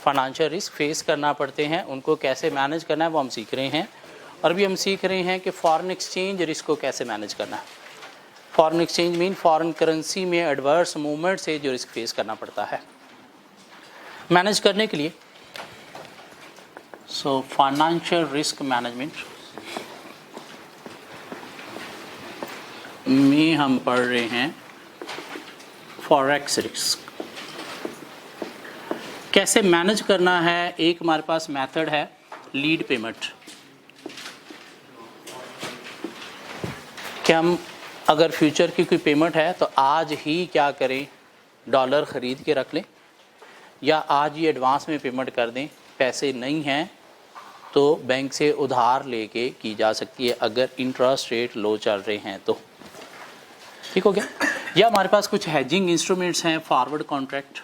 Financial risk face करना पड़ते हैं, उनको कैसे मैनेज करना है वो हम सीख रहे हैं। और भी हम सीख रहे हैं कि फॉरेन एक्सचेंज रिस्क को कैसे मैनेज करना है। Foreign exchange mean foreign currency में एडवर्स मूवमेंट से जो रिस्क फेस करना पड़ता है, मैनेज करने के लिए। सो फाइनेंशियल रिस्क मैनेजमेंट में हम पढ़ रहे हैं फॉरेक्स रिस्क कैसे मैनेज करना है। एक हमारे पास मेथड है लीड पेमेंट, कि हम अगर फ्यूचर की कोई पेमेंट है तो आज ही क्या करें, डॉलर ख़रीद के रख लें या आज ही एडवांस में पेमेंट कर दें। पैसे नहीं हैं तो बैंक से उधार लेके की जा सकती है अगर इंटरेस्ट रेट लो चल रहे हैं तो। ठीक हो गया। या हमारे पास कुछ हेजिंग इंस्ट्रूमेंट्स हैं, फॉरवर्ड कॉन्ट्रैक्ट।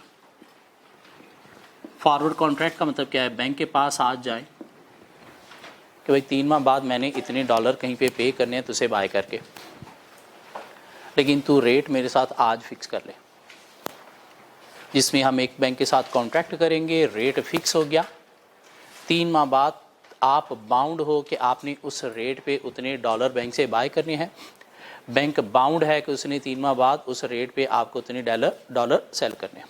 फॉरवर्ड कॉन्ट्रैक्ट का मतलब क्या है, बैंक के पास आज जाए कि भाई 3 माह बाद मैंने इतने डॉलर कहीं पे पे करने हैं तुझसे बाय करके, लेकिन तू रेट मेरे साथ आज फिक्स कर ले। जिसमें हम एक बैंक के साथ कॉन्ट्रैक्ट करेंगे, रेट फिक्स हो गया, 3 माह बाद आप बाउंड हो कि आपने उस रेट पे उतने डॉलर बैंक से बाय करने हैं। बैंक बाउंड है कि उसने 3 माह बाद उस रेट पे आपको उतने डॉलर सेल करने हैं।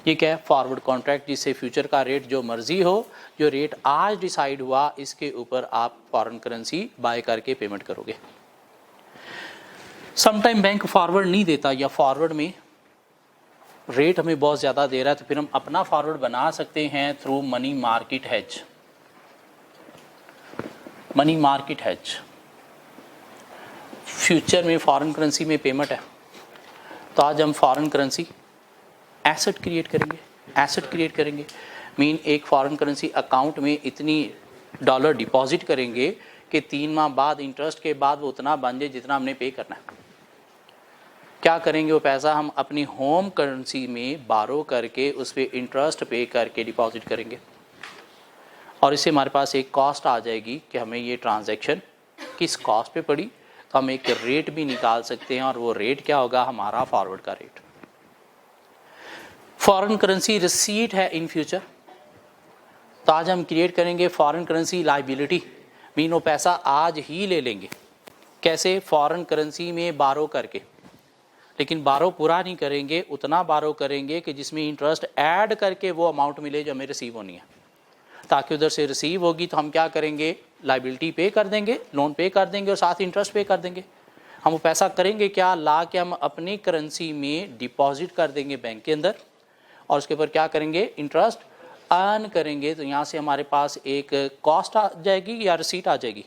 ये क्या है, फॉरवर्ड कॉन्ट्रैक्ट, जिससे फ्यूचर का रेट जो मर्जी हो, जो रेट आज डिसाइड हुआ इसके ऊपर आप फॉरेन करेंसी बाय करके पेमेंट करोगे। समटाइम बैंक फॉरवर्ड नहीं देता या फॉरवर्ड में रेट हमें बहुत ज़्यादा दे रहा है, तो फिर हम अपना फॉरवर्ड बना सकते हैं through money market hedge. Money market hedge, future में फॉरेन करेंसी में पेमेंट है तो आज हम फॉरेन करेंसी एसेट क्रिएट करेंगे। एसेट क्रिएट करेंगे मीन एक फॉरेन करेंसी अकाउंट में इतनी डॉलर डिपॉजिट करेंगे कि 3 माह बाद इंटरेस्ट के बाद वो उतना बन जाए जितना हमने पे करना है। क्या करेंगे, वो पैसा हम अपनी होम करेंसी में बारो करके उस पर इंटरेस्ट पे करके डिपॉजिट करेंगे और इससे हमारे पास एक कॉस्ट आ जाएगी कि हमें ये ट्रांजैक्शन किस कॉस्ट पे पड़ी, तो हम एक रेट भी निकाल सकते हैं और वो रेट क्या होगा, हमारा फॉरवर्ड का रेट। फॉरेन करेंसी रिसीट है इन फ्यूचर, तो आज हम क्रिएट करेंगे फॉरेन करेंसी लायबिलिटी, मीन वो पैसा आज ही ले लेंगे। कैसे, फॉरेन करेंसी में बारो करके, लेकिन बारो पूरा नहीं करेंगे, उतना बारो करेंगे कि जिसमें इंटरेस्ट ऐड करके वो अमाउंट मिले जो हमें रिसीव होनी है। ताकि उधर से रिसीव होगी तो हम क्या करेंगे, लायबिलिटी पे कर देंगे, लोन पे कर देंगे और साथ इंटरेस्ट पे कर देंगे। हम वो पैसा करेंगे क्या, ला के हम अपनी करेंसी में डिपॉजिट कर देंगे बैंक के अंदर और उसके ऊपर क्या करेंगे, इंटरेस्ट अर्न करेंगे। तो यहाँ से हमारे पास एक कॉस्ट आ जाएगी या रिसीट आ जाएगी,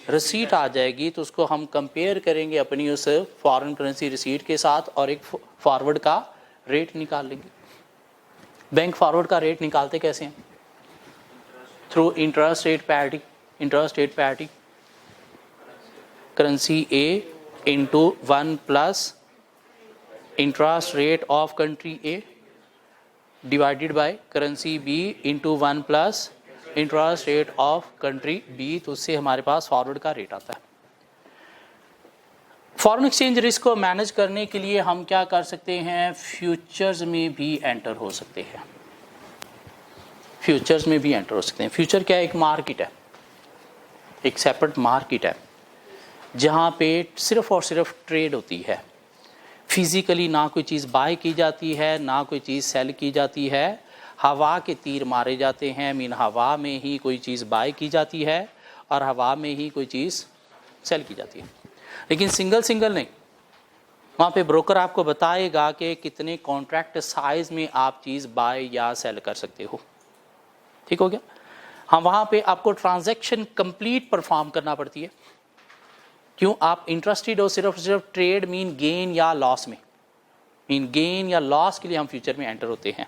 रिसीट आ जाएगी। तो उसको हम कंपेयर करेंगे अपनी उस फॉरेन करेंसी रिसीट के साथ और एक फॉरवर्ड का रेट निकाल लेंगे। बैंक फॉरवर्ड का रेट निकालते कैसे हैं, through interest rate parity. Interest rate parity, currency A into 1 plus interest rate of country A divided by currency B into 1 plus interest rate of country B. तो उससे हमारे पास फॉरवर्ड का rate आता है। फॉरेन एक्सचेंज रिस्क को manage करने के लिए हम क्या कर सकते हैं, फ्यूचर्स में भी एंटर हो सकते हैं। फ्यूचर्स में भी एंटर हो सकते हैं। फ्यूचर क्या है, एक मार्केट है, एक सेपरेट मार्केट है जहाँ पे सिर्फ और सिर्फ ट्रेड होती है। फिजिकली ना कोई चीज़ बाय की जाती है, ना कोई चीज़ सेल की जाती है। हवा के तीर मारे जाते हैं, मीन हवा में ही कोई चीज़ बाय की जाती है और हवा में ही कोई चीज़ सेल की जाती है। लेकिन सिंगल नहीं, वहाँ पे ब्रोकर आपको बताएगा कि कितने कॉन्ट्रैक्ट साइज में आप चीज़ बाय या सेल कर सकते हो। ठीक हो गया। हाँ, वहाँ पे आपको ट्रांजैक्शन कंप्लीट परफॉर्म करना पड़ती है। क्यों, आप इंटरेस्टेड हो सिर्फ ट्रेड मीन गेन या लॉस में, मीन गेन या लॉस के लिए हम फ्यूचर में एंटर होते हैं।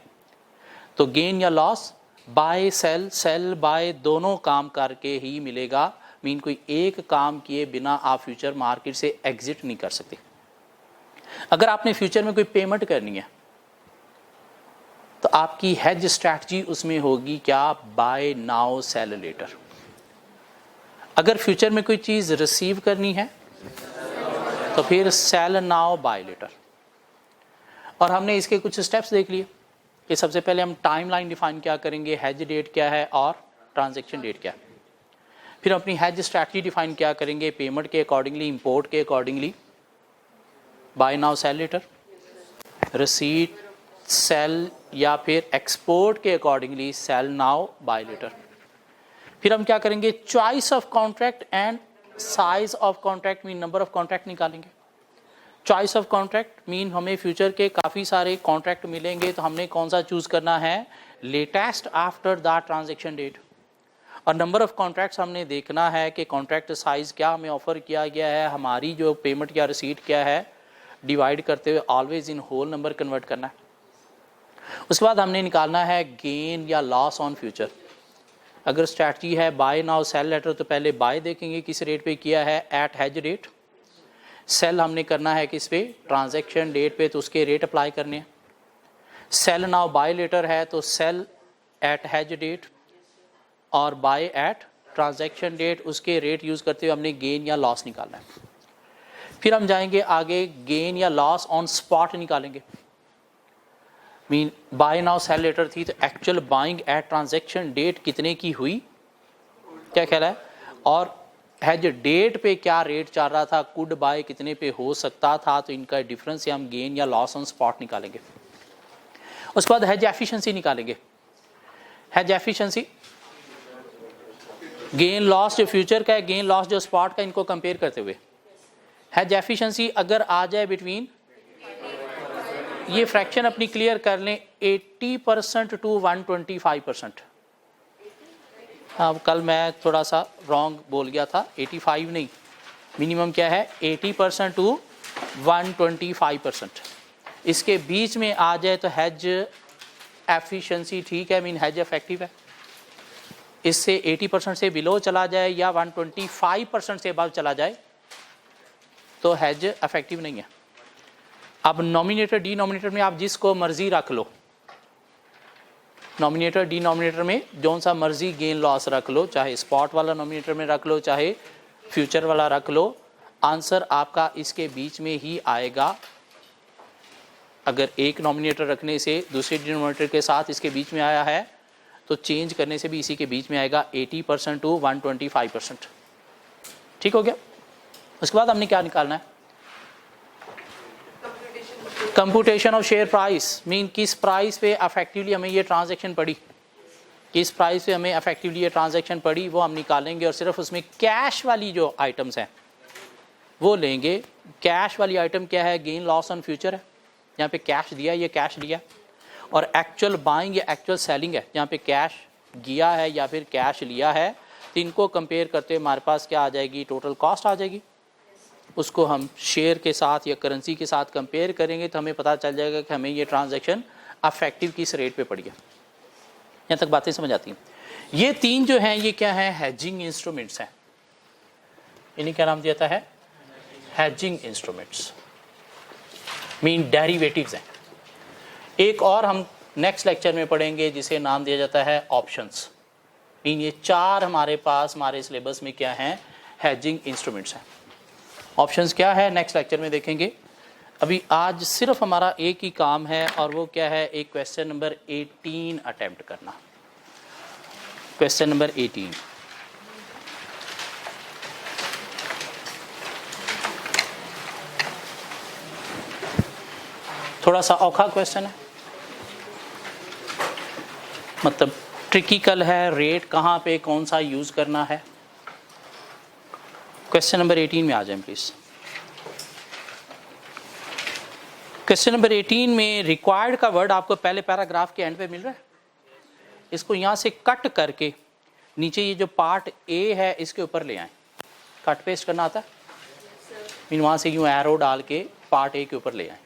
तो गेन या loss, buy sell, sell buy दोनों काम करके ही मिलेगा। मीन कोई एक काम किए बिना आप फ्यूचर मार्केट से एग्जिट नहीं कर सकते। अगर आपने फ्यूचर में कोई पेमेंट करनी है तो आपकी हेज स्ट्रैटेजी उसमें होगी क्या, बाय नाउ सेल लेटर। अगर फ्यूचर में कोई चीज़ रिसीव करनी है तो फिर सेल नाउ बाय लेटर। और हमने इसके कुछ स्टेप्स देख लिए। कि सबसे पहले हम टाइमलाइन डिफाइन क्या करेंगे, हेज डेट क्या है और ट्रांजैक्शन डेट क्या है। फिर अपनी हेज स्ट्रैटेजी डिफाइन क्या करेंगे, पेमेंट के अकॉर्डिंगली, इंपोर्ट के accordingly, buy now sell later, receipt sell, या फिर एक्सपोर्ट के accordingly sell now buy later. फिर हम क्या करेंगे, choice of contract and size of contract mean number of contract निकालेंगे। चॉइस ऑफ कॉन्ट्रैक्ट मीन हमें फ्यूचर के काफ़ी सारे कॉन्ट्रैक्ट मिलेंगे, तो हमने कौन सा चूज़ करना है, latest after the transaction date. और नंबर ऑफ कॉन्ट्रैक्ट्स हमने देखना है कि कॉन्ट्रैक्ट साइज़ क्या हमें ऑफर किया गया है, हमारी जो पेमेंट या रिसीट क्या है, डिवाइड करते हुए always in whole number convert करना है। उसके बाद हमने निकालना है गेन या लॉस ऑन फ्यूचर। अगर स्ट्रैटजी है बाय नाउ सेल लेटर, तो पहले बाय देखेंगे किस रेट पे किया है, एट हेज रेट। सेल हमने करना है किस पे, ट्रांजैक्शन डेट पे, तो उसके रेट अप्लाई करने हैं। सेल नाउ बाय लेटर है तो सेल एट हेज डेट और बाय एट ट्रांजैक्शन डेट, उसके रेट यूज़ करते हुए हमने गेन या लॉस निकालना है। फिर हम जाएंगे आगे, गेन या लॉस ऑन स्पॉट निकालेंगे। Mean buy now sell later थी तो actual buying at transaction date कितने की हुई, क्या ख्याल है, और हेज डेट पे क्या रेट चल रहा था, कुड बाय कितने पे हो सकता था, तो इनका डिफरेंस से हम गेन या लॉस ऑन स्पॉट निकालेंगे। उसके बाद हेज एफिशिएंसी निकालेंगे। हेज एफिशिएंसी, गेन लॉस जो फ्यूचर का है, गेन लॉस जो स्पॉट का, इनको कंपेयर करते हुए हेज एफिशिएंसी अगर आ जाए बिटवीन, ये फ्रैक्शन अपनी क्लियर कर लें, 80% टू 125%। अब कल मैं थोड़ा सा रॉन्ग बोल गया था, 85 नहीं, मिनिमम क्या है 80% टू 125%। इसके बीच में आ जाए तो हेज एफिशिएंसी ठीक है, मीन हेज इफेक्टिव है। इससे 80% से बिलो चला जाए या 125% से अबव चला जाए तो हेज इफेक्टिव नहीं है। अब नॉमिनेटर डिनोमिनेटर में आप जिसको मर्जी रख लो, नॉमिनेटर डिनोमिनेटर में जो सा मर्जी गेन लॉस रख लो, चाहे स्पॉट वाला नॉमिनेटर में रख लो, चाहे फ्यूचर वाला रख लो, आंसर आपका इसके बीच में ही आएगा। अगर एक नॉमिनेटर रखने से दूसरे डिनोमिनेटर के साथ इसके बीच में आया है तो चेंज करने से भी इसी के बीच में आएगा, 80% टू 125%। ठीक हो गया। उसके बाद हमने क्या निकालना है, computation of share price, mean किस प्राइस पे अफेक्टिवली हमें ये ट्रांजैक्शन पड़ी, किस प्राइस पे हमें अफेक्टिवली ये ट्रांजैक्शन पड़ी, वो हम निकालेंगे। और सिर्फ उसमें कैश वाली जो आइटम्स हैं वो लेंगे। कैश वाली आइटम क्या है, गेन लॉस ऑन फ्यूचर है, यहाँ पे कैश दिया, ये कैश लिया, और एक्चुअल बाइंग या एक्चुअल सेलिंग है, यहाँ पे कैश गया है या फिर कैश लिया है। तो इनको कंपेयर करते हुए हमारे पास क्या आ जाएगी, टोटल कॉस्ट आ जाएगी। उसको हम शेयर के साथ या करेंसी के साथ कंपेयर करेंगे तो हमें पता चल जाएगा कि हमें ये ट्रांजैक्शन अफेक्टिव किस रेट पे पड़ी है। यहाँ तक बातें समझ आती हैं। ये तीन जो हैं ये क्या है, हेजिंग इंस्ट्रूमेंट्स हैं। इन्हें क्या नाम दिया जाता है, हेजिंग इंस्ट्रूमेंट्स, मीन डेरिवेटिव्स हैं। एक और हम नेक्स्ट लेक्चर में पढ़ेंगे जिसे नाम दिया जाता है ऑप्शंस। मीन ये चार हमारे पास हमारे सिलेबस में क्या हैं, हेजिंग इंस्ट्रूमेंट्स हैं। ऑप्शंस क्या है नेक्स्ट लेक्चर में देखेंगे। अभी आज सिर्फ हमारा एक ही काम है और वो क्या है, एक क्वेश्चन नंबर 18 अटेम्प्ट करना। क्वेश्चन नंबर 18, थोड़ा सा औखा क्वेश्चन है, मतलब ट्रिकिकल है, रेट कहाँ पे कौन सा यूज़ करना है। क्वेश्चन नंबर 18 में आ जाएं प्लीज़। क्वेश्चन नंबर 18 में रिक्वायर्ड का वर्ड आपको पहले पैराग्राफ के एंड पे मिल रहा है। इसको यहाँ से कट करके नीचे ये जो पार्ट ए है इसके ऊपर ले आएं। कट पेस्ट करना आता है, मीन वहाँ से यूँ एरो डाल के पार्ट ए के ऊपर ले आएं।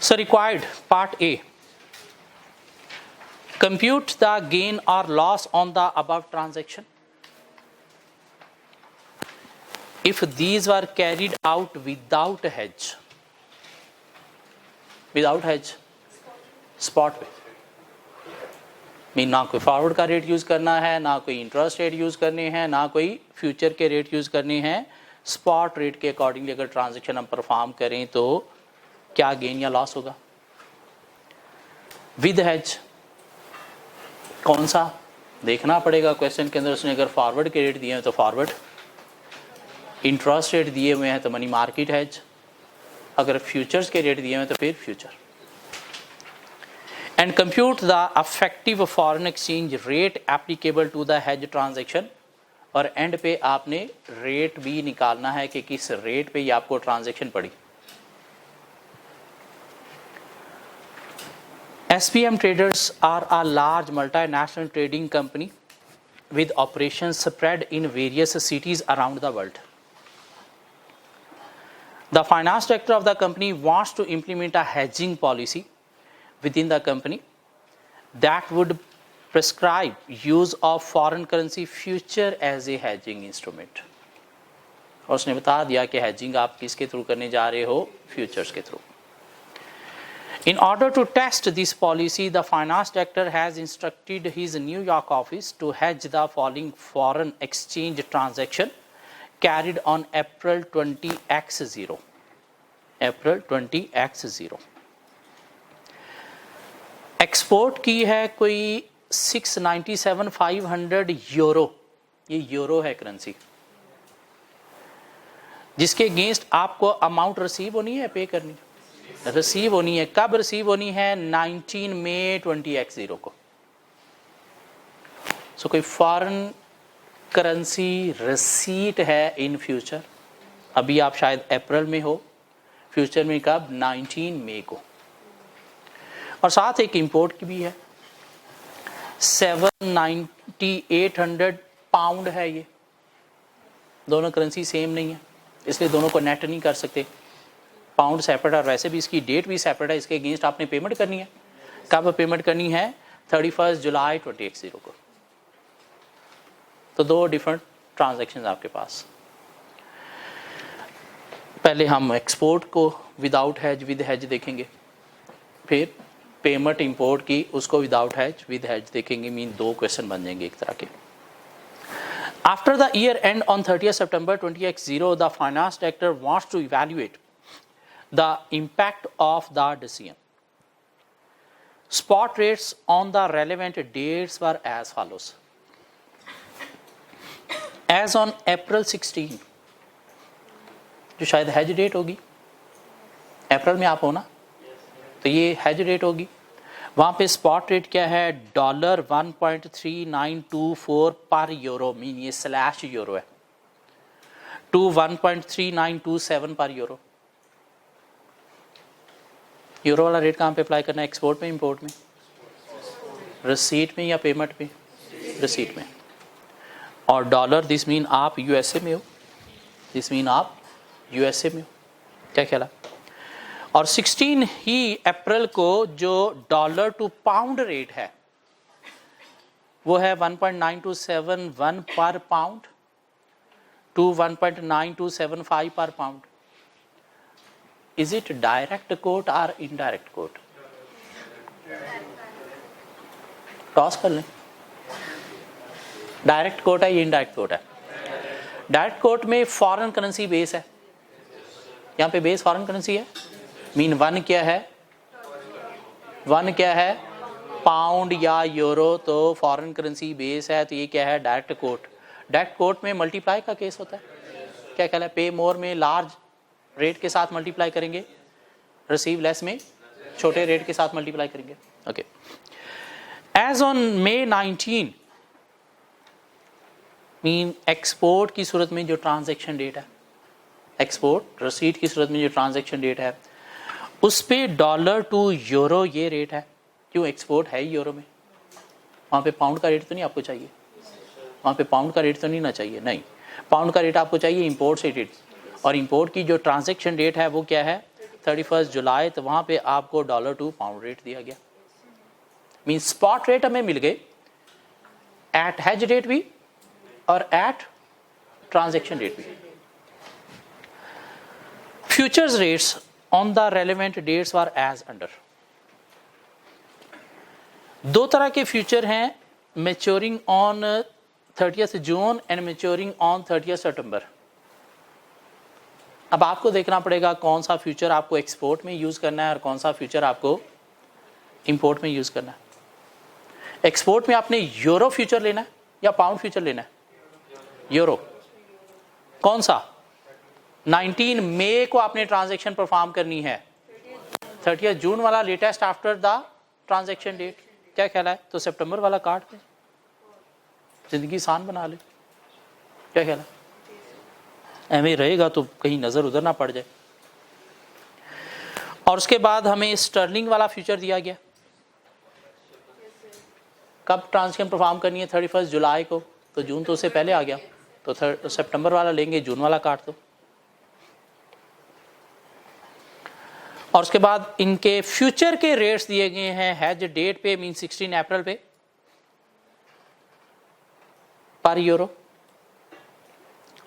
So required part A, compute the gain और loss on the above transaction if these were carried out without hedge, without hedge, spot पे, मीन ना कोई फॉरवर्ड का रेट यूज़ करना है, ना कोई इंटरेस्ट रेट यूज़ करने हैं, ना कोई फ्यूचर के रेट यूज़ करने हैं। स्पॉट रेट के अकॉर्डिंगली अगर ट्रांजैक्शन हम परफॉर्म करें तो क्या गेन या लॉस होगा। विद हेज कौन सा देखना पड़ेगा क्वेश्चन के अंदर। उसने अगर फॉरवर्ड के रेट दिए हैं तो फॉरवर्ड, इंटरेस्ट रेट दिए हुए हैं तो मनी मार्केट हेज, अगर फ्यूचर्स के रेट दिए हुए हैं तो फिर future. And compute the effective foreign exchange rate applicable to the hedge transaction, और एंड पे आपने रेट भी निकालना है कि किस रेट पे ये आपको ट्रांजेक्शन पड़ी। SPM Traders are a large multinational trading company with operations spread in various cities around the world. The finance director of the company wants to implement a hedging policy within the company that would prescribe use of foreign currency future as a hedging instrument. और उसने बता दिया कि hedging आप किसके through करने जा रहे हो, futures के through. In order to test this policy, the finance director has instructed his New York office to hedge the following foreign exchange transaction carried on April 20x0. April 20x0. Export की है कोई 697,500 euro, ये euro है currency, जिसके against आपको amount receive होनी है, पे करनी है, रिसीव होनी है। कब रिसीव होनी है? 19 मई 20x0 को। सो कोई फॉरेन करेंसी रिसीट है इन फ्यूचर, अभी आप शायद अप्रैल में हो, फ्यूचर में कब? 19 मई को। और साथ एक इंपोर्ट की भी है, 79800 पाउंड है। ये दोनों करेंसी सेम नहीं है, इसलिए दोनों को नेट नहीं कर सकते। पाउंड सेपरेट और वैसे भी इसकी डेट भी सेपरेट है। इसके अगेंस्ट आपने पेमेंट करनी है, कब पेमेंट करनी है? 31 जुलाई 20x0 को। तो दो डिफरेंट ट्रांजैक्शंस आपके पास। पहले हम एक्सपोर्ट को विदाउट हैज विद हैज देखेंगे, फिर पेमेंट इंपोर्ट की उसको विदाउट हैज विद हैज देखेंगे। मीन दो क्वेश्चन बन जाएंगे एक तरह के। After the year end on 30 September 20x0, the finance director wants to evaluate the impact of the decision. Spot rates on the relevant dates were as follows. As on April 16, जो शायद has date होगी, अप्रैल में आप हो ना, तो ये has date होगी। वहाँ पे स्पॉट रेट क्या है? $1.3924 पर यूरो, मीन ये स्लैश यूरो है, टू 1.3927 पर यूरो। यूरो वाला रेट कहाँ पे अप्लाई करना है? एक्सपोर्ट में, इंपोर्ट में, रिसीट में या पेमेंट में? रिसीट में। और डॉलर, दिस मीन आप यूएसए में हो, दिस मीन आप यूएसए में हो। क्या ख्याल है? और 16 ही अप्रैल को जो डॉलर टू पाउंड रेट है वो है 1.9271 पर पाउंड टू 1.9275 पर pound. Is it direct quote or indirect quote? Toss कर लें, डायरेक्ट कोट है या इनडायरेक्ट कोट है? डायरेक्ट कोट में फॉरेन करेंसी बेस है, यहाँ पे बेस फॉरेन करेंसी है। मीन वन क्या है? वन क्या है? पाउंड या यूरो, तो फॉरेन करेंसी बेस है, तो ये क्या है? Direct quote. डायरेक्ट कोट में मल्टीप्लाई का केस होता है। क्या कहला है? पे मोर में लार्ज रेट के साथ मल्टीप्लाई करेंगे, रिसीव लेस में छोटे रेट के साथ मल्टीप्लाई करेंगे। Okay. As on May 19 mean export की सूरत में जो ट्रांजैक्शन डेट है, एक्सपोर्ट रसीट की सूरत में जो ट्रांजैक्शन डेट है, उस पे डॉलर टू यूरो ये रेट है। क्यों? एक्सपोर्ट है यूरो में, वहाँ पे पाउंड का रेट तो नहीं आपको चाहिए, वहाँ पे पाउंड का रेट तो नहीं ना चाहिए, नहीं, पाउंड का रेट आपको चाहिए इंपोर्ट से रेट। और इंपोर्ट की जो ट्रांजैक्शन डेट है वो क्या है? 31 जुलाई, तो वहाँ पे आपको डॉलर टू पाउंड रेट दिया गया। मीन स्पॉट रेट हमें मिल गए एट हैज रेट भी और एट ट्रांजैक्शन रेट भी। Futures rates on the relevant dates were as under. दो तरह के फ्यूचर हैं, maturing on 30 June and maturing on 30 September. अब आपको देखना पड़ेगा कौन सा फ्यूचर आपको एक्सपोर्ट में यूज करना है और कौन सा फ्यूचर आपको इंपोर्ट में यूज़ करना है। एक्सपोर्ट में आपने यूरो फ्यूचर लेना है या पाउंड फ्यूचर लेना है? यूरो। कौन सा? 19 मई को आपने ट्रांजैक्शन परफॉर्म करनी है, 30 जून वाला latest after the transaction date. क्या ख्याल है? तो सितंबर वाला काट दे, जिंदगी आसान बना ले। क्या ख्याल है? ऐਵੇਂ रहेगा तो कहीं नज़र उधर ना पड़ जाए। और उसके बाद हमें स्टर्लिंग वाला फ्यूचर दिया गया। कब ट्रांजैक्शन परफॉर्म करनी है? 31 जुलाई को, तो जून तो उससे पहले आ गया, तो सितंबर वाला लेंगे, जून वाला काट दो। और उसके बाद इनके फ्यूचर के रेट्स दिए गए हैं। हैज डेट पे मीन 16 अप्रैल पे पर यूरो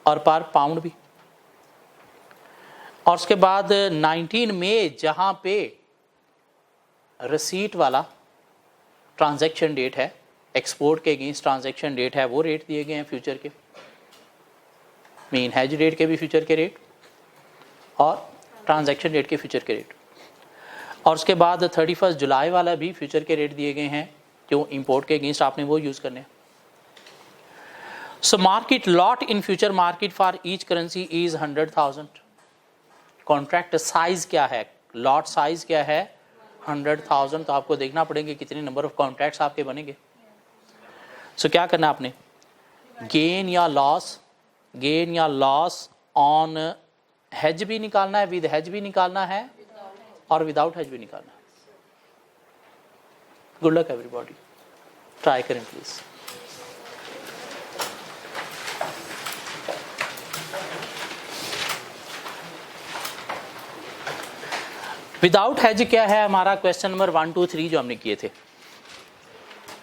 और पर पाउंड भी। और उसके बाद 19 मई जहां पे रिसीट वाला ट्रांजैक्शन डेट है, एक्सपोर्ट के अगेंस्ट ट्रांजैक्शन डेट है, वो रेट दिए गए हैं फ्यूचर के, मीन हैज डेट के भी फ्यूचर के रेट और ट्रांजैक्शन डेट के फ्यूचर के रेट। और उसके बाद 31 जुलाई वाला भी फ्यूचर के रेट दिए गए हैं, जो इंपोर्ट के अगेंस्ट आपने वो यूज़ करने हैं। So market lot in future market for each currency is 100,000। Contract size क्या है? लॉट साइज क्या है? 100,000। तो आपको देखना पड़ेंगे कितने नंबर ऑफ कॉन्ट्रैक्ट्स आपके बनेंगे। सो क्या करना है आपने? गेन या लॉस ऑन हेज भी निकालना है, विद हेज भी निकालना है और विदाउट हेज भी निकालना है। गुड लक एवरीबॉडी, ट्राई करें प्लीज। विदाउट हेज क्या है? हमारा क्वेश्चन नंबर 1, 2, 3 जो हमने किए थे,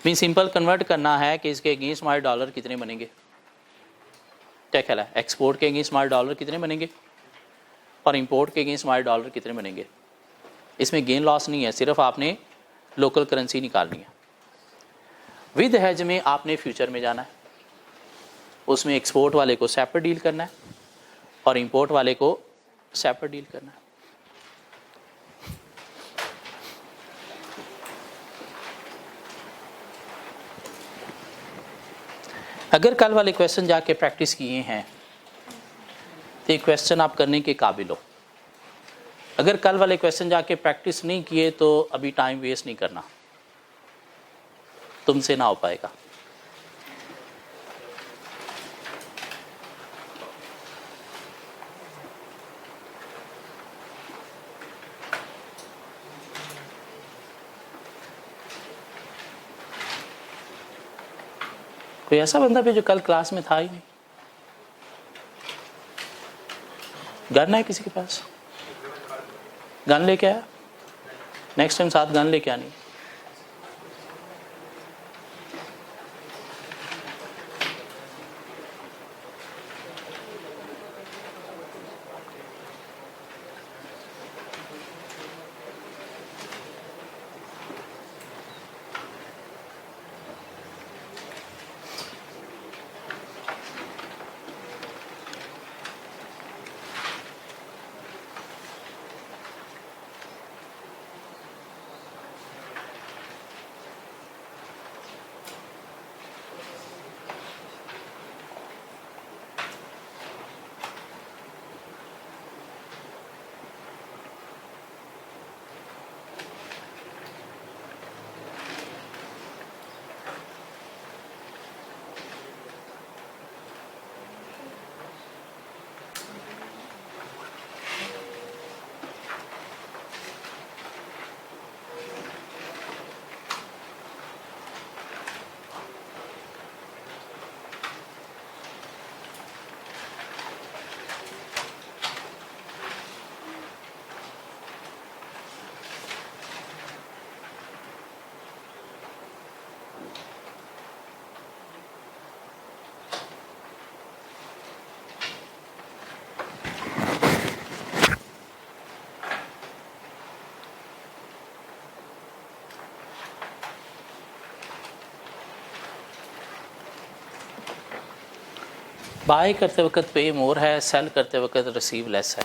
मीन सिंपल कन्वर्ट करना है कि इसके अगेंस्ट हमारे डॉलर कितने बनेंगे। क्या ख्याल है? एक्सपोर्ट के अगेंस्ट हमारे डॉलर कितने बनेंगे और इंपोर्ट के अगेंस्ट हमारे डॉलर कितने बनेंगे। इसमें गेन लॉस नहीं है, सिर्फ आपने लोकल करेंसी निकालनी है। विद हेज में आपने फ्यूचर में जाना है, उसमें एक्सपोर्ट वाले को सेपरेट डील करना है और इंपोर्ट वाले को सेपरेट डील करना है। अगर कल वाले क्वेश्चन जाके प्रैक्टिस किए हैं तो ये क्वेश्चन आप करने के काबिल हो। अगर कल वाले क्वेश्चन जाके प्रैक्टिस नहीं किए तो अभी टाइम वेस्ट नहीं करना, तुमसे ना हो पाएगा। कोई ऐसा बंदा भी जो कल क्लास में था ही नहीं? गन है किसी के पास? गन लेके आया? नेक्स्ट टाइम साथ गन लेके आनी। बाय करते वक्त पे मोर है, सेल करते वक्त रिसीव लेस है।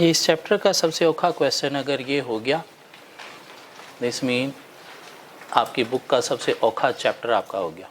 इस चैप्टर का सबसे औखा क्वेश्चन अगर ये हो गया, दिस मीन आपकी बुक का सबसे औखा चैप्टर आपका हो गया।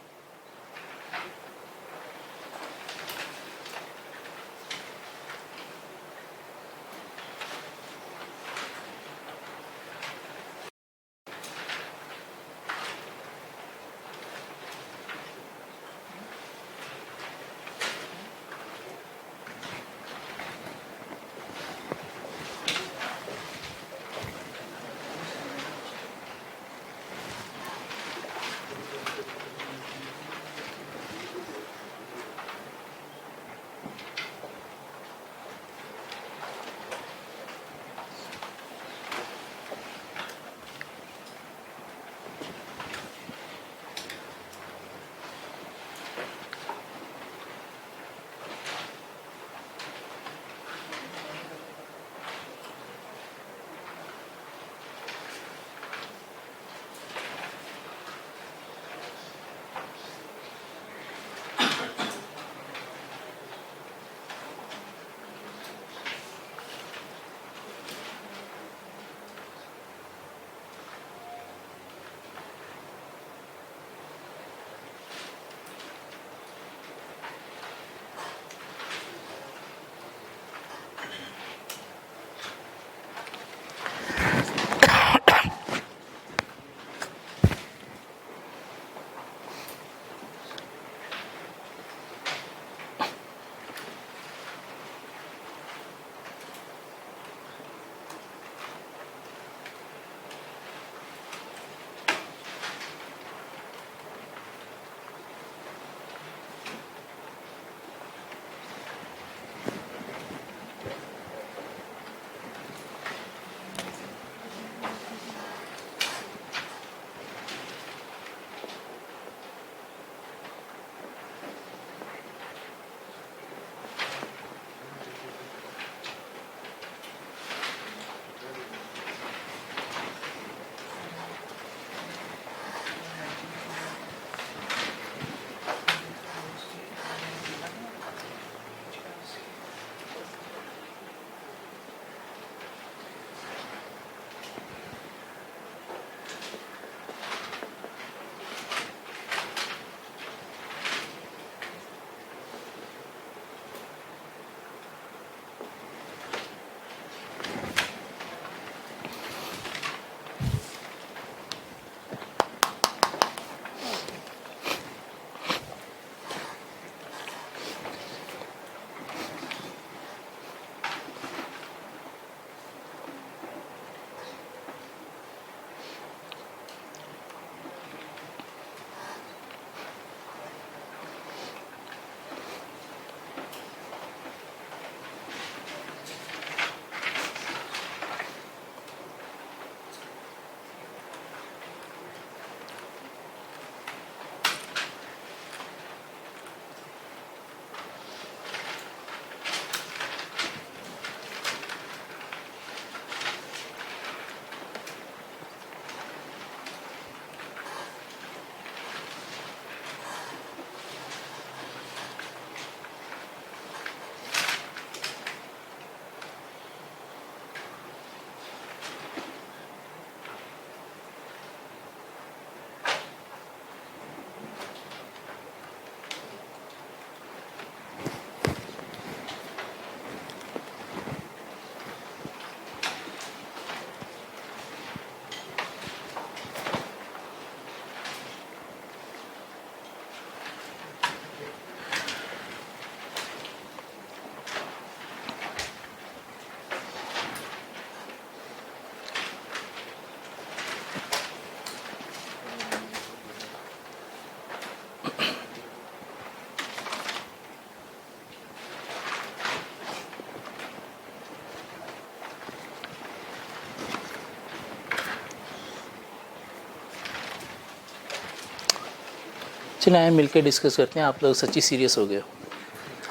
चलिए आए मिलकर डिस्कस करते हैं। आप लोग सच्ची सीरियस हो गए हो,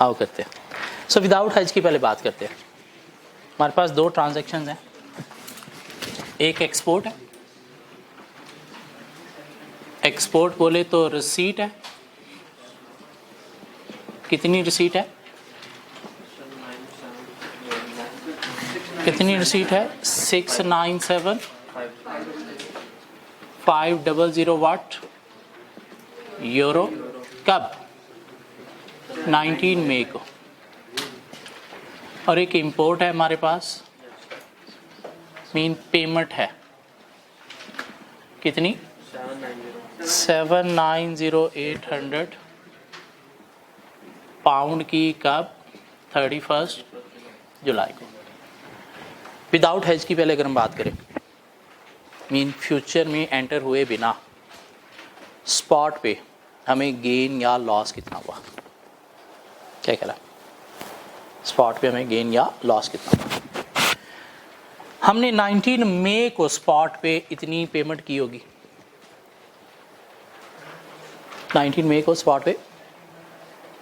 आओ करते हैं। सो विदाउट हज की पहले बात करते हैं। हमारे पास दो ट्रांजैक्शंस हैं, एक एक्सपोर्ट है, एक्सपोर्ट बोले तो रिसीट है। कितनी रिसीट है? कितनी रिसीट है? 697,500 वाट यूरो। कब? 19 मई को। और एक इंपोर्ट है हमारे पास, मीन पेमेंट है कितनी? 790,800 पाउंड की। कब? 31 जुलाई को। विदाउट हेज की पहले अगर हम बात करें, मीन फ्यूचर में एंटर हुए बिना स्पॉट पे हमें गेन या लॉस कितना हुआ? क्या कह रहा? स्पॉट पे हमें गेन या लॉस कितना हुआ? हमने 19 मई को स्पॉट पे इतनी पेमेंट की होगी। 19 मई को स्पॉट पे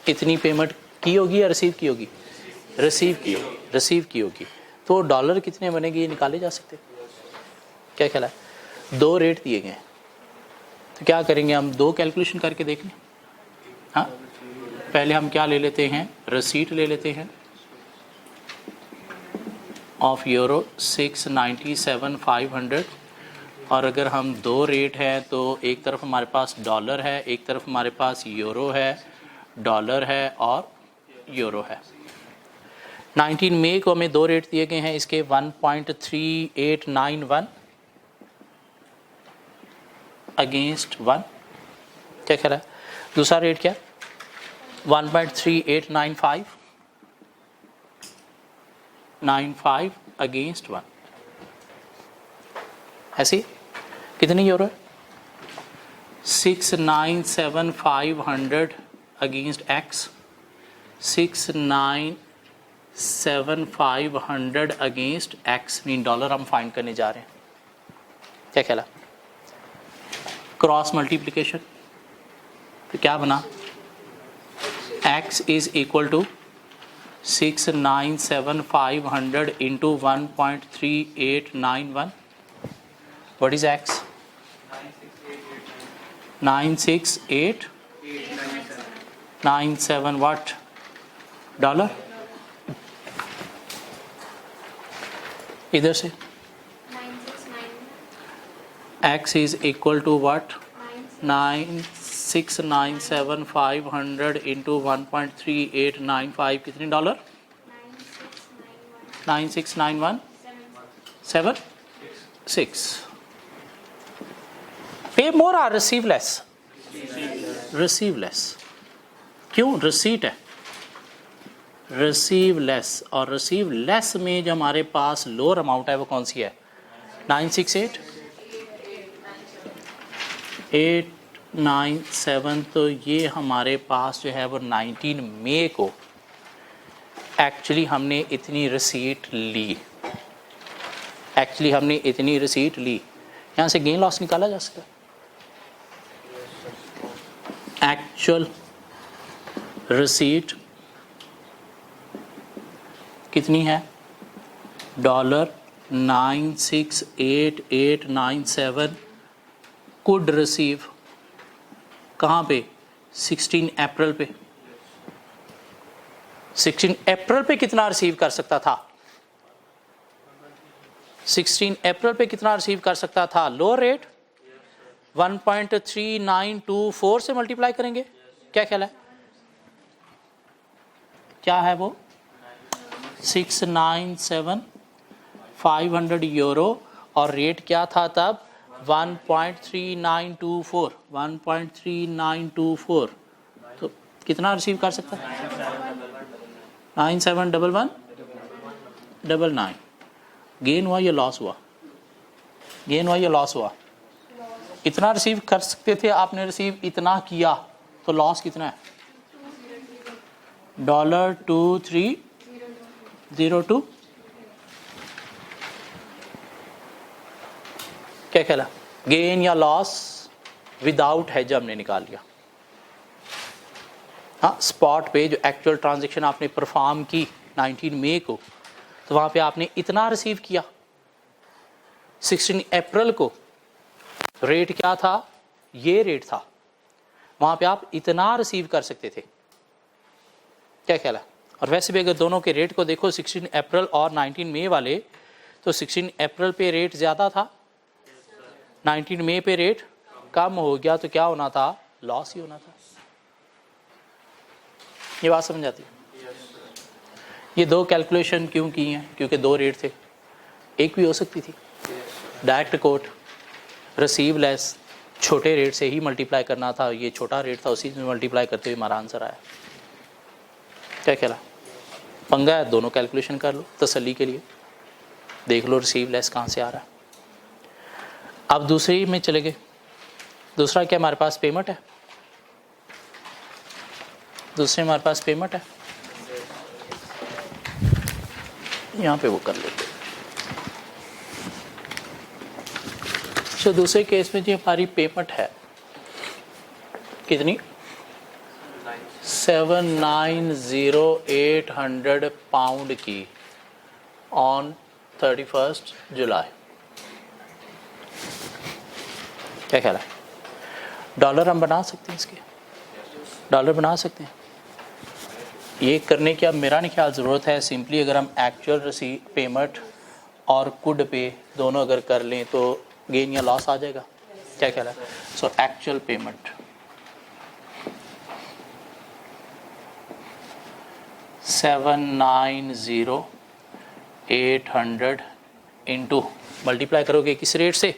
इतनी पेमेंट की होगी या रिसीव की होगी? रिसीव की होगी, रिसीव की होगी। तो डॉलर कितने बनेंगे ये निकाले जा सकते? क्या ख्याल है? 2 रेट दिए गए हैं, तो क्या करेंगे हम? 2 कैलकुलेशन करके देख लें। हाँ, पहले हम क्या ले लेते हैं? रिसीट ले लेते हैं ऑफ यूरो 697,500। और अगर हम 2 रेट हैं तो एक तरफ हमारे पास डॉलर है, एक तरफ हमारे पास यूरो है, डॉलर है और यूरो है। 19 मई को हमें 2 रेट दिए गए हैं इसके 1.3891 अगेंस्ट 1। क्या कह रहा है? दूसरा रेट क्या? 1.3895 अगेंस्ट 1। ऐसी कितनी यूरो है? 697,500 against x, 697,500 against x, mean dollar हम फाइंड करने जा रहे हैं। क्या कहला? Cross multiplication. तो क्या बना? x is equal to 697,500 into 1.3891। What is x? 96897 what? Dollar. इधर से x is equal to what? 9697500 into 1.3895 कितने डॉलर? 96917 पे मोर और रिसीव लेस? Receive less. क्यों? रिसीट है, रिसीव लेस। और रिसीव लेस में जो हमारे पास लोअर अमाउंट है वो कौन सी है? 968,897। तो ये हमारे पास जो है वो 19 मई को एक्चुअली हमने इतनी रिसीट ली। एक्चुअली हमने इतनी रिसीट ली। यहाँ से गेन लॉस निकाला जा सकता है। एक्चुअल रिसीट कितनी है? Dollar 968,897 could receive. कहाँ पे? 16 अप्रैल पे। 16 अप्रैल पे कितना रिसीव कर सकता था? 16 अप्रैल पे कितना रिसीव कर सकता था? लोअर रेट 1.3924 से मल्टीप्लाई करेंगे। क्या ख्याल है? क्या है वो? 697,500 यूरो। और रेट क्या था तब? 1.3924। 1.3924 तो कितना रिसीव कर सकता है? 971199। गेन हुआ या लॉस हुआ? गेन हुआ या लॉस हुआ? इतना रिसीव कर सकते थे, आपने रिसीव इतना किया, तो लॉस कितना है? $2302। क्या कहला? गेन या लॉस विदाउट हेज हमने निकाल लिया। हाँ, स्पॉट पे जो एक्चुअल ट्रांजैक्शन आपने परफॉर्म की 19 मई को, तो वहाँ पे आपने इतना रिसीव किया। 16 अप्रैल को रेट क्या था? ये रेट था। वहाँ पे आप इतना रिसीव कर सकते थे। क्या ख्याल है? और वैसे भी अगर दोनों के रेट को देखो 16 अप्रैल और 19 मई वाले, तो 16 अप्रैल पे रेट ज़्यादा था, 19 मई पे रेट कम हो गया, तो क्या होना था, लॉस ही होना था। ये बात समझ आती है? ये दो कैलकुलेशन क्यों की हैं? क्योंकि दो रेट थे, एक भी हो सकती थी। डायरेक्ट कोट रिसीव लेस छोटे रेट से ही मल्टीप्लाई करना था, ये छोटा रेट था, उसी में मल्टीप्लाई करते हुए हमारा आंसर आया। क्या कहला पंगा है? दोनों कैलकुलेशन कर लो तसल्ली के लिए, देख लो रिसीव लेस कहाँ से आ रहा है। अब दूसरी में चले गए। दूसरा क्या हमारे पास पेमेंट है, दूसरे हमारे पास पेमेंट है, यहाँ पे वो कर लेते। तो दूसरे केस में जी हमारी पेमेंट है कितनी, 7,908 पाउंड की ऑन 31 जुलाई। क्या ख्याल है? डॉलर हम बना सकते हैं, इसके डॉलर बना सकते हैं। ये करने की अब मेरा नहीं ख्याल ज़रूरत है। सिंपली अगर हम एक्चुअल रिसीव पेमेंट और कुड पे दोनों अगर कर लें तो गेन या लॉस आ जाएगा। क्या ख्याल है? So actual payment 7,908 into multiply करोगे किस रेट से,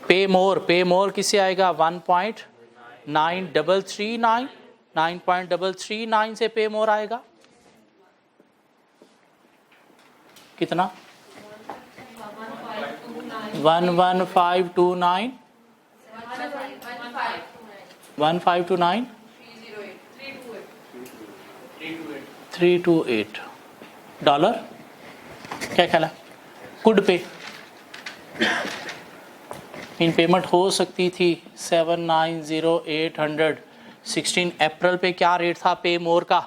पे मोर किससे आएगा, 1.9339, 9.339 से पे मोर आएगा कितना, 11529, 1529 328 डॉलर। क्या ख्याल है? कुड पे इन पेमेंट हो सकती थी 7,908। 16 अप्रैल पे क्या रेट था पे मोर का,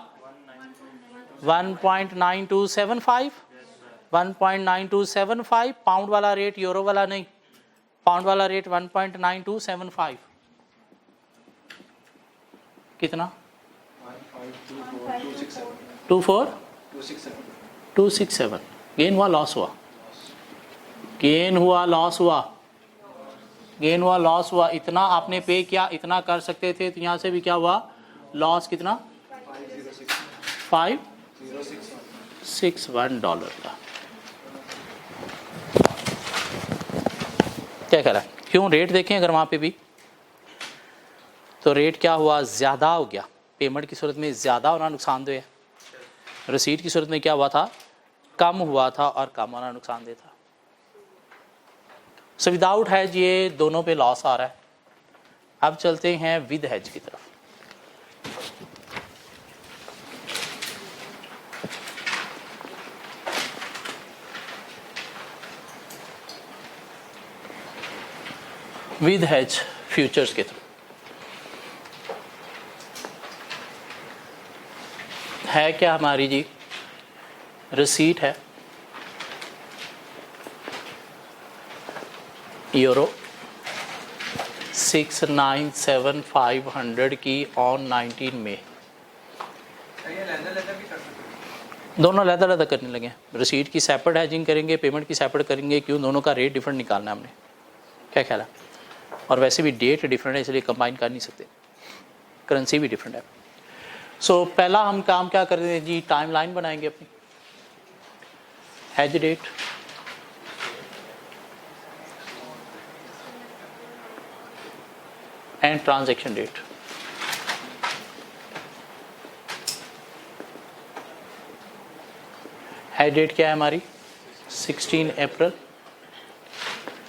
1.9275, 1.9275 पाउंड वाला रेट, यूरो वाला नहीं, पाउंड वाला रेट 1.9275 कितना, 247 गेन हुआ लॉस हुआ, गेन हुआ लॉस हुआ, गेन हुआ लॉस हुआ, इतना आपने पे किया, इतना कर सकते थे, तो यहाँ से भी क्या हुआ लॉस कितना, 561 डॉलर का। क्या कह रहा है? क्यों रेट देखें अगर वहाँ पे भी तो रेट क्या हुआ, ज़्यादा हो गया। पेमेंट की सूरत में ज़्यादा होना नुकसानदेह है, रसीद की सूरत में क्या हुआ था, कम हुआ था, और कम होना नुकसानदेह था। सो विदाउट हैज ये दोनों पे लॉस आ रहा है। अब चलते हैं विद हैज की तरफ। विद हैज फ्यूचर्स के थ्रू है क्या हमारी जी, रिसीट है यूरो 6,975 की ऑन 19 में। दोनों लहदा करने लगे। रिसीट की सेपरेट हैजिंग करेंगे, पेमेंट की सेपरेट करेंगे, क्यों, दोनों का रेट डिफरेंट निकालना है हमने। क्या ख्याल है? और वैसे भी डेट डिफरेंट है, इसलिए कंबाइन कर नहीं सकते, करेंसी भी डिफरेंट है। सो पहला हम काम क्या कर रहे हैं जी, टाइम लाइन बनाएंगे अपनी, hedge date, and transaction date. Hedge date क्या है हमारी, 16 अप्रैल,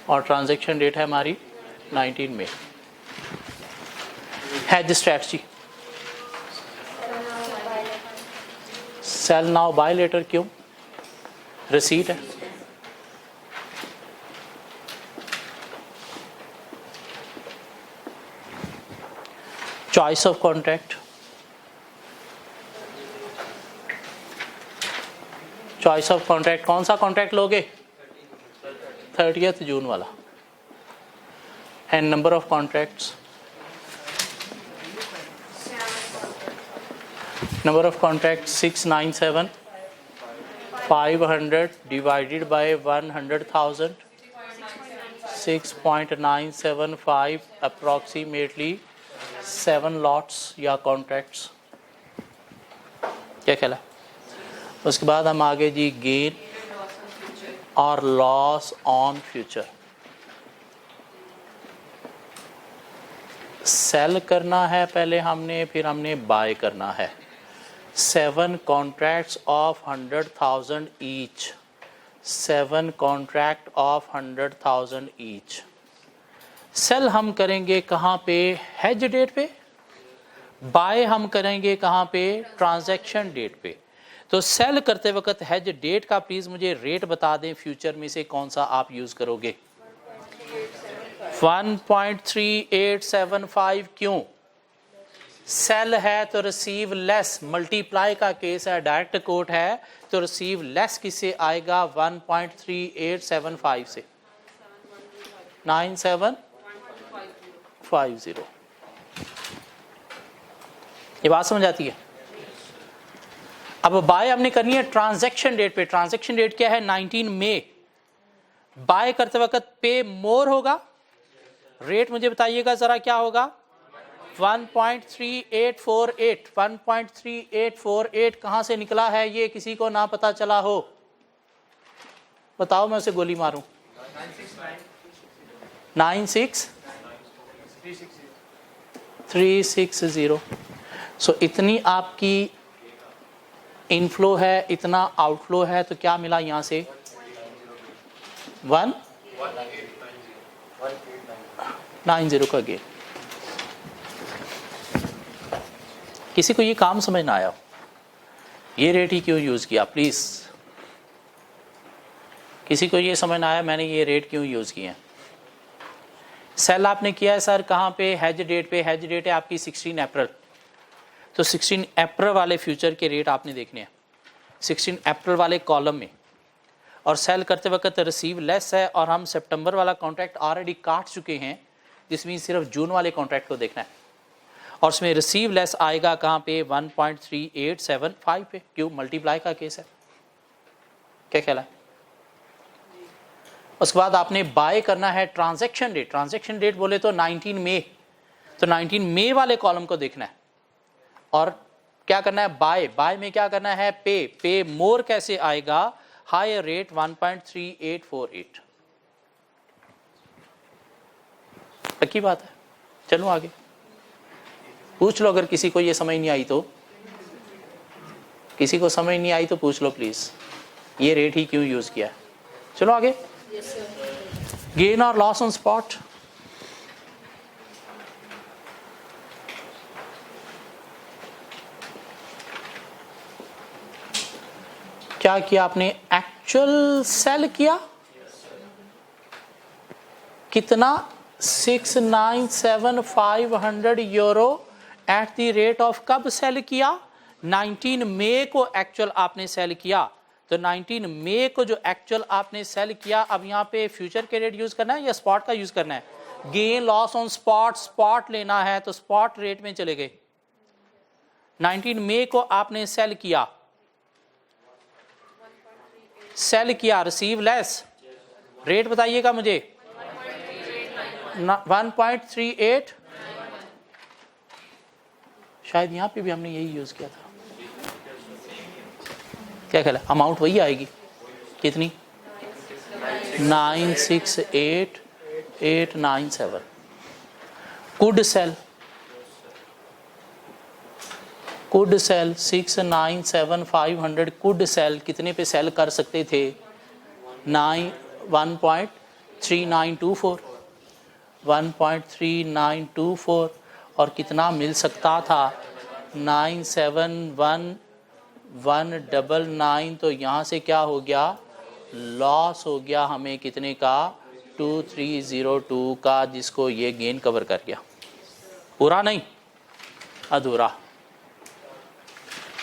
और ट्रांजैक्शन डेट है हमारी 19 मई। Hedge strategy, sell now buy later, क्यों, रिसीट है। Choice of contract, choice of contract, कौन सा कॉन्ट्रैक्ट लोगे, 30 जून वाला। And number of contracts, number of contract 697, 500 divided by 100,000, 6.975 approximately 7 lots या कॉन्ट्रैक्ट्स। क्या ख्याल है? उसके बाद हम आगे जी गेन और लॉस ऑन फ्यूचर। सेल करना है पहले हमने, फिर हमने बाय करना है। 7 contracts of 100,000 each, 7 contract of 100,000 each. Sell हम करेंगे कहाँ पे? हेज डेट पे। बाय हम करेंगे कहाँ पे? ट्रांजैक्शन डेट पे। तो सेल करते वक्त हेज डेट का प्लीज़ मुझे रेट बता दें, फ्यूचर में से कौन सा आप यूज़ करोगे? 1.3875। क्यों? सेल है तो रिसीव लेस, मल्टीप्लाई का केस है, डायरेक्ट कोट है तो रिसीव लेस किससे आएगा? 1.3875 से 9750। ये बात समझ आती है? अब बाय हमने करनी है ट्रांजैक्शन डेट पे। ट्रांजैक्शन डेट क्या है? 19 मई। बाय करते वक्त पे मोर होगा, रेट मुझे बताइएगा जरा क्या होगा? 1.3848। 1.3848 कहां से निकला है ये किसी को ना पता चला हो? बताओ, मैं उसे गोली मारूं। 96360। सो इतनी आपकी इनफ्लो है, इतना आउटफ्लो है, तो क्या मिला यहां से? 190 का गेन। किसी को ये काम समझ ना आया, ये रेट ही क्यों यूज किया? प्लीज किसी को ये समझ ना आया मैंने ये रेट क्यों यूज किया? सेल आपने किया है सर कहाँ पे? हेज डेट पे। हेज डेट है आपकी 16 अप्रैल। तो 16 अप्रैल वाले फ्यूचर के रेट आपने देखने हैं 16 अप्रैल वाले कॉलम में। और सेल करते वक्त रिसीव लेस है और हम सितंबर वाला कॉन्ट्रैक्ट ऑलरेडी काट चुके हैं, जिसमें सिर्फ जून वाले कॉन्ट्रैक्ट को देखना है। और उसमें रिसीव लेस आएगा कहाँ पे? 1.3875 पे। क्यों? मल्टीप्लाई का केस है। क्या ख्याल है? उसके बाद आपने बाय करना है ट्रांजैक्शन डेट। ट्रांजैक्शन डेट बोले तो 19 मई, तो 19 मई वाले कॉलम को देखना है। और क्या करना है? बाय। बाय में क्या करना है? पे। पे मोर कैसे आएगा? Higher rate 1.3848। पक्की बात है? चलो आगे पूछ लो, अगर किसी को ये समझ नहीं आई तो। किसी को समझ नहीं आई तो पूछ लो प्लीज, ये रेट ही क्यों यूज किया? चलो आगे। गेन और लॉस ऑन स्पॉट। क्या किया आपने? एक्चुअल सेल किया। कितना? 697,500 euro at the rate of. कब सेल किया? 19 मई को एक्चुअल आपने सेल किया। तो 19 मई को जो एक्चुअल आपने सेल किया, अब यहाँ पे फ्यूचर के रेट यूज करना है या स्पॉट का यूज करना है? Gain loss on spot. Spot लेना है तो स्पॉट रेट में चले गए। 19 मई को आपने सेल किया, सेल किया, रिसीव लेस, रेट बताइएगा मुझे। 1.38। शायद यहां पे भी हमने यही यूज किया था। क्या ख्याल है? अमाउंट वही आएगी। कितनी? 968,897। Could sell, could sell 697,500 could sell. कितने पे सेल कर सकते थे? 1.3924। 1.3924 और कितना मिल सकता था? 971,199। तो यहाँ से क्या हो गया? लॉस हो गया हमें कितने का? 2302 का, जिसको ये गेन कवर कर गया। पूरा नहीं, अधूरा।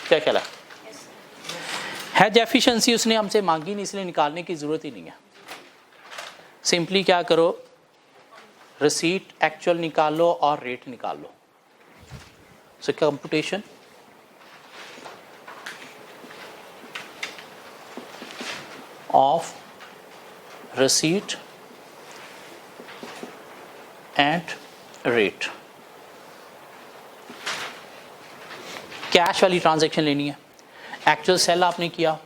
क्या ख्याल है? हेज एफिशिएंसी उसने हमसे मांगी नहीं, इसलिए निकालने की जरूरत ही नहीं है। सिंपली क्या करो, रिसीट एक्चुअल निकाल लो और रेट निकाल लो। So computation of receipt and rate। Cash वाली ट्रांजैक्शन लेनी है। एक्चुअल सेल आपने किया,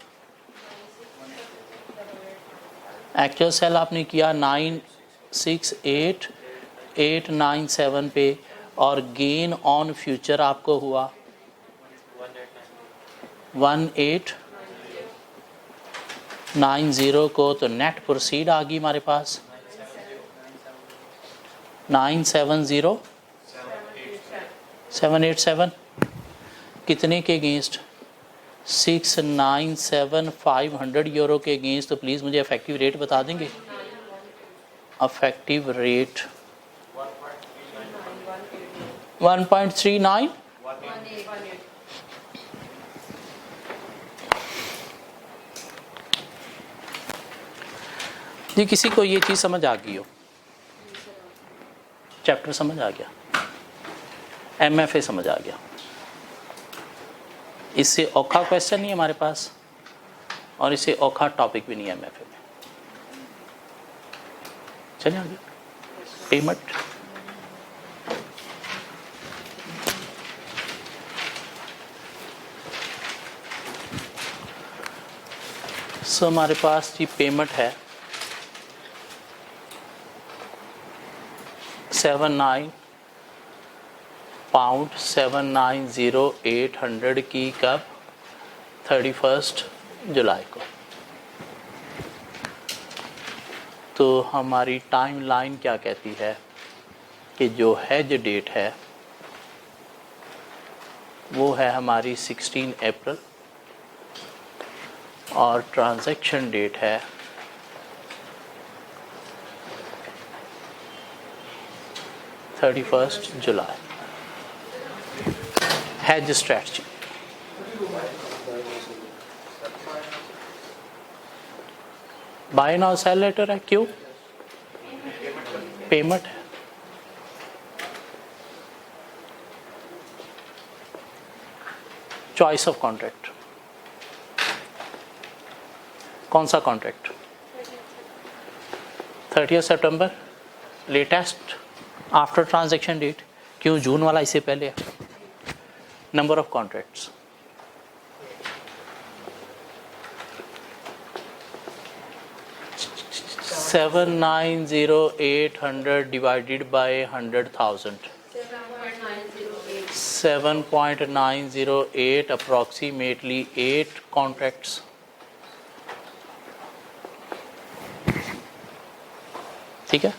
एक्चुअल सेल आपने किया 968897 पे, और गेन ऑन फ्यूचर आपको हुआ 1890 को, तो नेट प्रोसीड आ गई हमारे पास 970787। कितने के अगेंस्ट? 697,500 यूरो के अगेंस्ट। तो प्लीज़ मुझे इफेक्टिव रेट बता देंगे? Effective rate 1.39। जी किसी को ये चीज़ समझ आ गई हो? चैप्टर समझ आ गया, MFA समझ आ गया। इससे औखा क्वेश्चन नहीं है हमारे पास, और इससे औखा टॉपिक भी नहीं है MFA में। चलिए आगे। पेमेंट, सो हमारे पास जी पेमेंट है 79 पाउंड 790,800 की। कब? 31 जुलाई को। तो हमारी टाइम लाइन क्या कहती है कि जो हेज डेट है वो है हमारी 16 अप्रैल, और ट्रांजैक्शन डेट है 31 जुलाई। Hedge strategy, buy now sell later है। क्यों? पेमेंट है। चॉइस ऑफ कॉन्ट्रैक्ट, कौन सा कॉन्ट्रैक्ट? 30 सितंबर लेटेस्ट आफ्टर ट्रांजैक्शन डेट। क्यों? जून वाला इससे पहले है। Number of contracts 790,800 divided by 100,000, 7.908 approximately 8 contracts. ठीक है।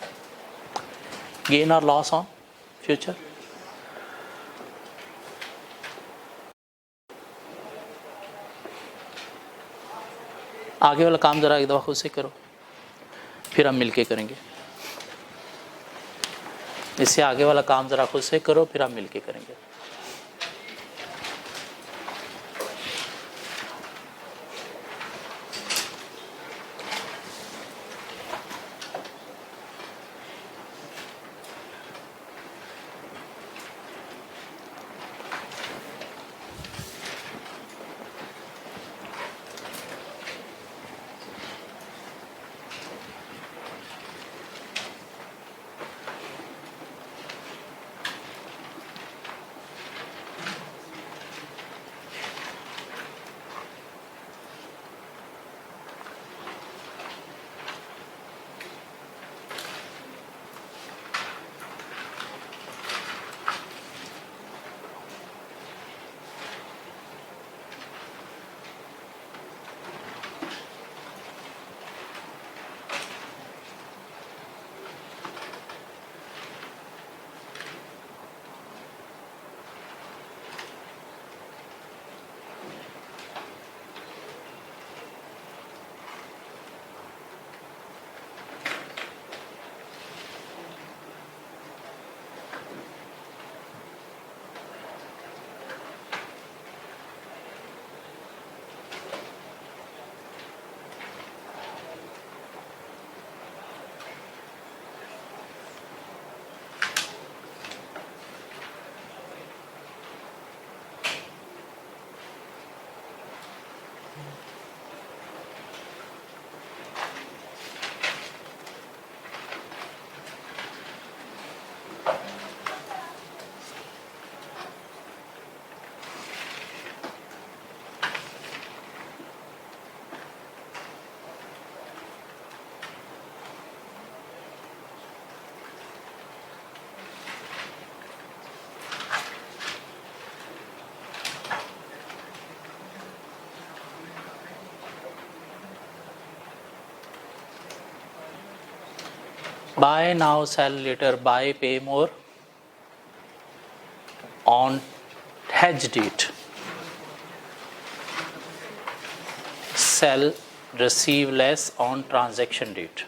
गेन और लॉस ऑन फ्यूचर, आगे वाला काम ज़रा एक दफ़ा खुद से करो, फिर हम मिलके करेंगे। इससे आगे वाला काम ज़रा खुद से करो, फिर हम मिलके करेंगे। Buy now, sell later, buy, pay more on hedge date. Sell, receive less on transaction date.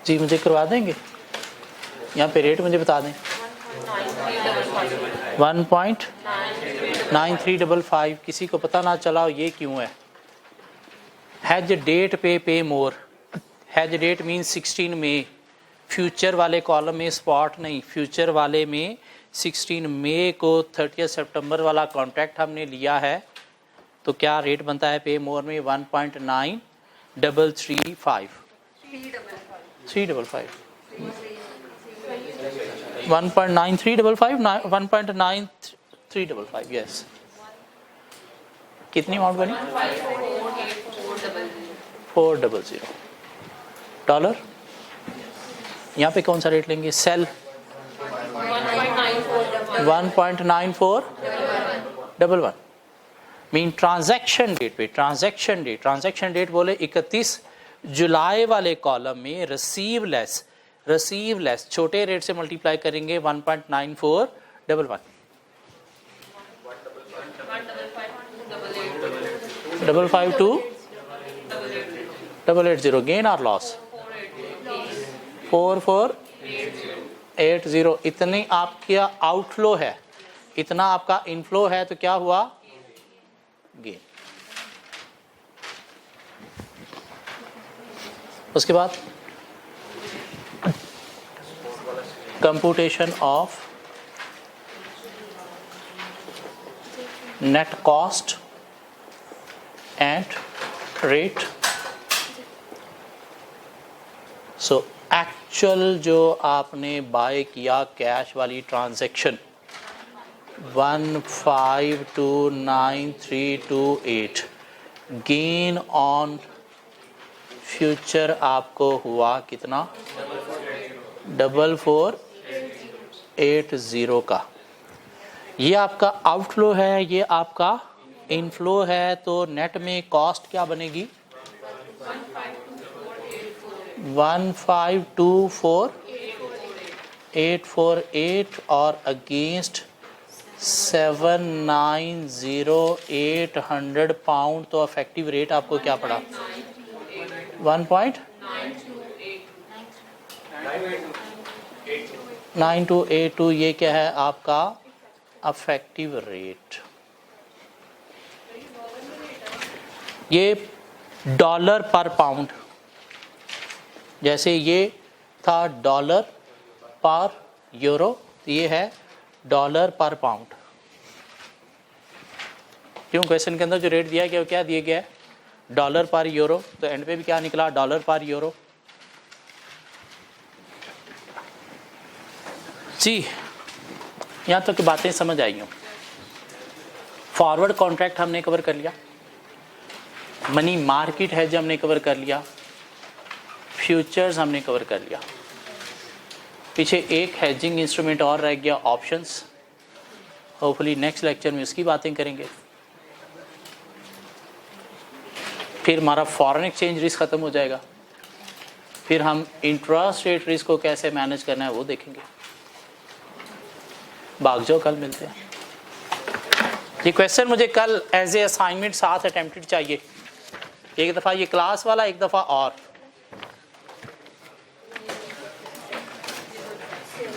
जी मुझे करवा देंगे, यहाँ पे रेट मुझे बता दें। 1.9355। किसी को पता ना चला हो ये क्यों है। हैज डेट पे मोर। हैज डेट मीन्स 16 मई। फ्यूचर वाले कॉलम में स्पॉट नहीं, फ्यूचर वाले में 16 मई को 30 सितंबर वाला कॉन्ट्रैक्ट हमने लिया है, तो क्या रेट बनता है पे मोर में 1.9335। 355 1.9355 1.9355 यस। कितनी अमाउंट बनी? 400 डॉलर। यहाँ पे कौन सा रेट लेंगे? सेल 1.9411 मीन ट्रांजैक्शन डेट पे, ट्रांजैक्शन डेट बोले 31 जुलाई वाले कॉलम में रिसीव लेस छोटे रेट से मल्टीप्लाई करेंगे 1.9411 552 गेन और लॉस 4480। इतनी आपका आउटफ्लो है, इतना आपका इनफ्लो है, तो क्या हुआ? गेन। उसके बाद computation of net cost and rate. So actual जो आपने बाय किया कैश वाली ट्रांजैक्शन 1529,328, गेन ऑन फ्यूचर आपको हुआ कितना? 4480 का। ये आपका आउटफ्लो है, ये आपका इनफ्लो है, तो नेट में कॉस्ट क्या बनेगी? 1524848 और अगेंस्ट 790,800 पाउंड, तो इफेक्टिव रेट आपको क्या पड़ा? 1.9282। ये क्या है आपका इफेक्टिव रेट। ये डॉलर पर पाउंड, जैसे ये था डॉलर पर यूरो, ये है डॉलर पर पाउंड। क्यों? क्वेश्चन के अंदर जो रेट दिया गया वो क्या दिया गया है? डॉलर पर यूरो, तो एंड पे भी क्या निकला? डॉलर पर यूरो। जी, यहाँ तक तो बातें समझ आई हूँ। फॉरवर्ड कॉन्ट्रैक्ट हमने कवर कर लिया, मनी मार्केट है जो हमने कवर कर लिया, फ्यूचर्स हमने कवर कर लिया। पीछे एक हेजिंग इंस्ट्रूमेंट और रह गया, ऑप्शंस। होपफुली नेक्स्ट लेक्चर में उसकी बातें करेंगे। फिर हमारा फॉरेन एक्सचेंज रिस्क ख़त्म हो जाएगा, फिर हम इंटरेस्ट रेट रिस्क को कैसे मैनेज करना है वो देखेंगे। भाग जाओ, कल मिलते हैं। ये क्वेश्चन मुझे कल एज ए असाइनमेंट 7 अटेम्प्टेड चाहिए, एक दफ़ा ये क्लास वाला, एक दफ़ा और